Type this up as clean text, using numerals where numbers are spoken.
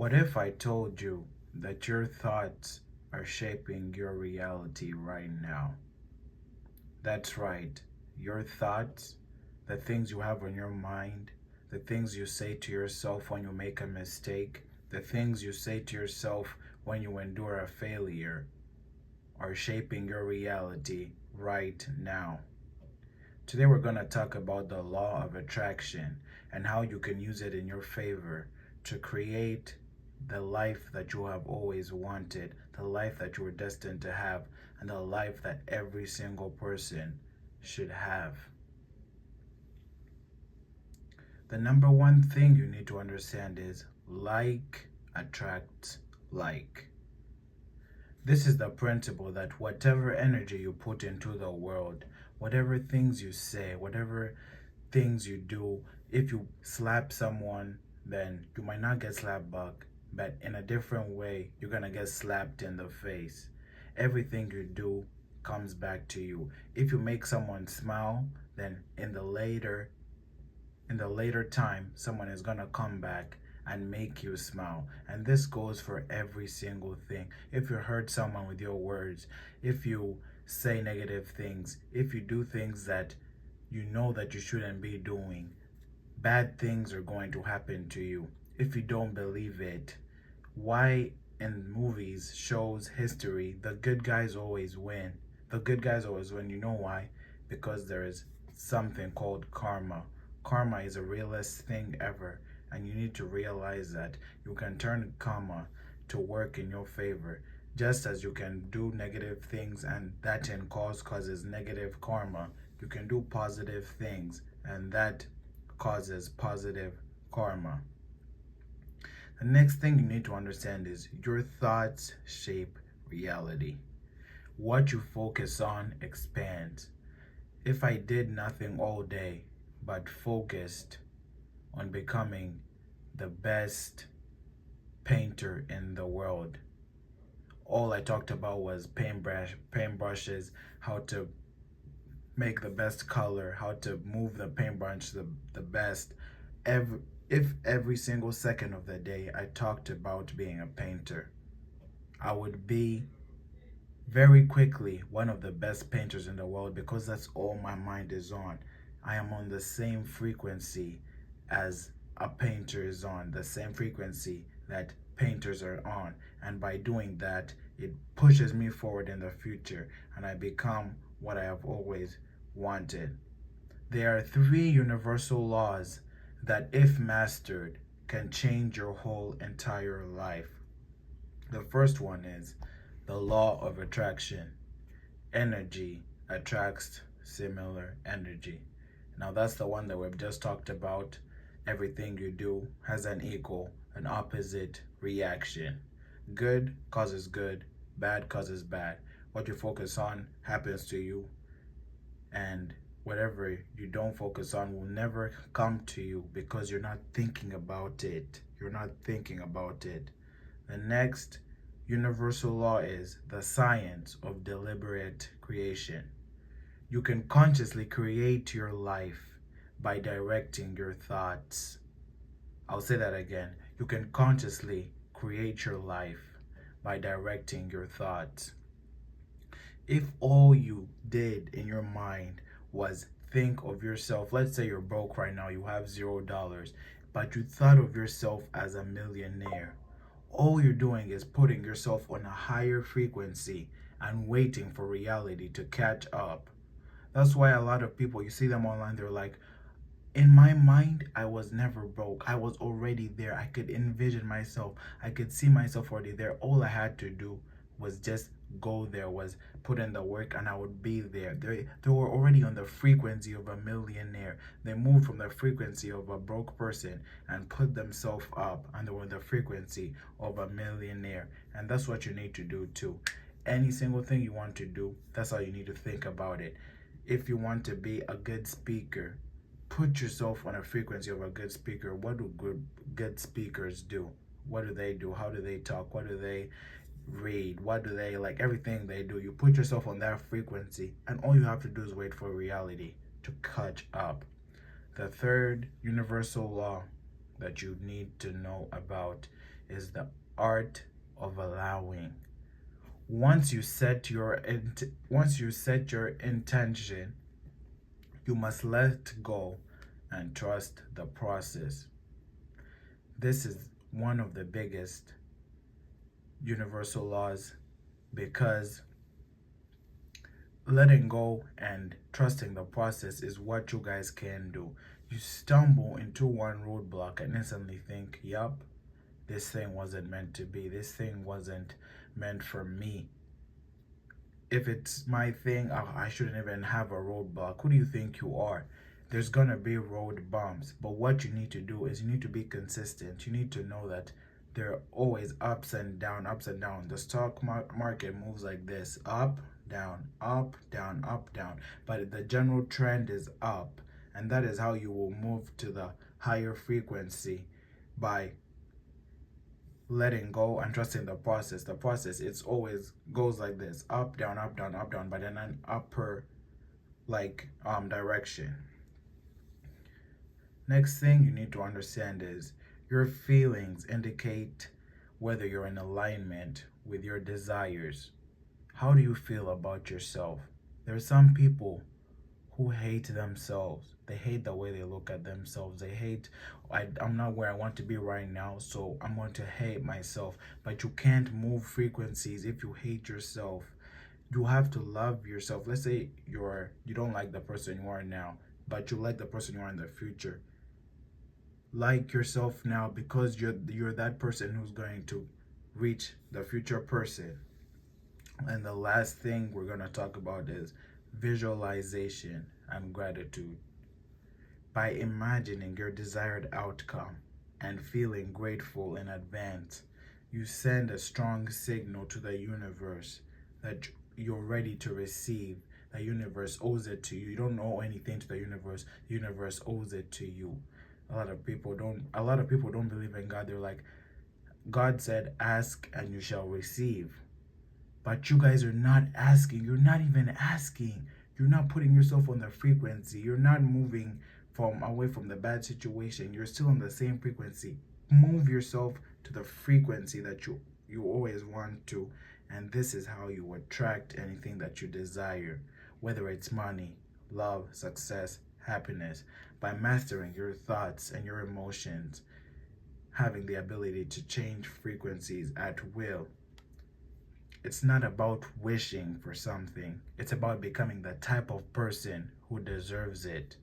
What if I told you that your thoughts are shaping your reality right now? That's right. Your thoughts, the things you have on your mind, the things you say to yourself when you make a mistake, the things you say to yourself when you endure a failure, are shaping your reality right now. Today, we're going to talk about the law of attraction and how you can use it in your favor to create the life that you have always wanted, the life that you were destined to have, and the life that every single person should have. The number one thing you need to understand is like attracts like. This is the principle that whatever energy you put into the world, whatever things you say, whatever things you do, if you slap someone, then you might not get slapped back, but in a different way, you're gonna get slapped in the face. Everything you do comes back to you. If you make someone smile, then in the later time, someone is gonna come back and make you smile. And this goes for every single thing. If you hurt someone with your words, if you say negative things, if you do things that you know that you shouldn't be doing, bad things are going to happen to you. If you don't believe it, why in movies, shows, history, the good guys always win? The good guys always win. You know why? Because there is something called karma. Karma is the realest thing ever, and you need to realize that you can turn karma to work in your favor. Just as you can do negative things and that in causes negative karma, you can do positive things and that causes positive karma. The next thing you need to understand is your thoughts shape reality. What you focus on expands. If I did nothing all day but focused on becoming the best painter in the world, all I talked about was paintbrushes, how to make the best color, how to move the paintbrush the best. If every single second of the day I talked about being a painter, I would be very quickly one of the best painters in the world because that's all my mind is on. I am on the same frequency as a painter is on, the same frequency that painters are on. And by doing that, it pushes me forward in the future and I become what I have always wanted. There are three universal laws that, if mastered, can change your whole entire life. The first one is the law of attraction. Energy attracts similar energy. Now, that's the one that we've just talked about. Everything you do has an equal, an opposite reaction. Good causes good, bad causes bad. What you focus on happens to you, and whatever you don't focus on will never come to you because you're not thinking about it. You're not thinking about it. The next universal law is the science of deliberate creation. You can consciously create your life by directing your thoughts. I'll say that again. You can consciously create your life by directing your thoughts. If all you did in your mind was think of yourself, let's say you're broke right now, you have $0, but you thought of yourself as a millionaire, all you're doing is putting yourself on a higher frequency and waiting for reality to catch up. That's why a lot of people, you see them online, they're like, in my mind, I was never broke. I was already there. I could envision myself. I could see myself already there. All I had to do was just go there, was put in the work, and I would be there. They were already on the frequency of a millionaire. They moved from the frequency of a broke person and put themselves up, and they were on the frequency of a millionaire. And that's what you need to do too. Any single thing you want to do, that's how you need to think about it. If you want to be a good speaker, put yourself on a frequency of a good speaker. What do good speakers do? What do they do? How do they talk? What do they read? What do they like? Everything they do, you put yourself on that frequency, and all you have to do is wait for reality to catch up. The third universal law that you need to know about is the art of allowing. Once you set your intention, you must let go and trust the process. This is one of the biggest universal laws, because letting go and trusting the process is what you guys can do. You stumble into one roadblock and instantly think, yup, this thing wasn't meant to be. This thing wasn't meant for me. If it's my thing, I shouldn't even have a roadblock. Who do you think you are? There's gonna be road bumps, but what you need to do is you need to be consistent. You need to know that there are always ups and down, ups and down. The stock market moves like this: up, down, up, down, up, down. But the general trend is up, and that is how you will move to the higher frequency, by letting go and trusting the process. The process, it's always goes like this: up, down, up, down, up, down, but in an upper direction. Next thing you need to understand is your feelings indicate whether you're in alignment with your desires. How do you feel about yourself? There are some people who hate themselves. They hate the way they look at themselves. They hate, I'm not where I want to be right now, so I'm going to hate myself. But you can't move frequencies if you hate yourself. You have to love yourself. Let's say you don't like the person you are now, but you like the person you are in the future. Like yourself now, because you're that person who's going to reach the future person. And the last thing we're going to talk about is visualization and gratitude. By imagining your desired outcome and feeling grateful in advance, you send a strong signal to the universe that you're ready to receive. The universe owes it to you. You don't owe anything to the universe. The universe owes it to you. A lot of people don't believe in God. They're like, God said, ask and you shall receive. But you guys are not asking. You're not even asking. You're not putting yourself on the frequency. You're not moving away from the bad situation. You're still on the same frequency. Move yourself to the frequency that you always want to, and this is how you attract anything that you desire, whether it's money, love, success, happiness, by mastering your thoughts and your emotions, having the ability to change frequencies at will. It's not about wishing for something. It's about becoming the type of person who deserves it.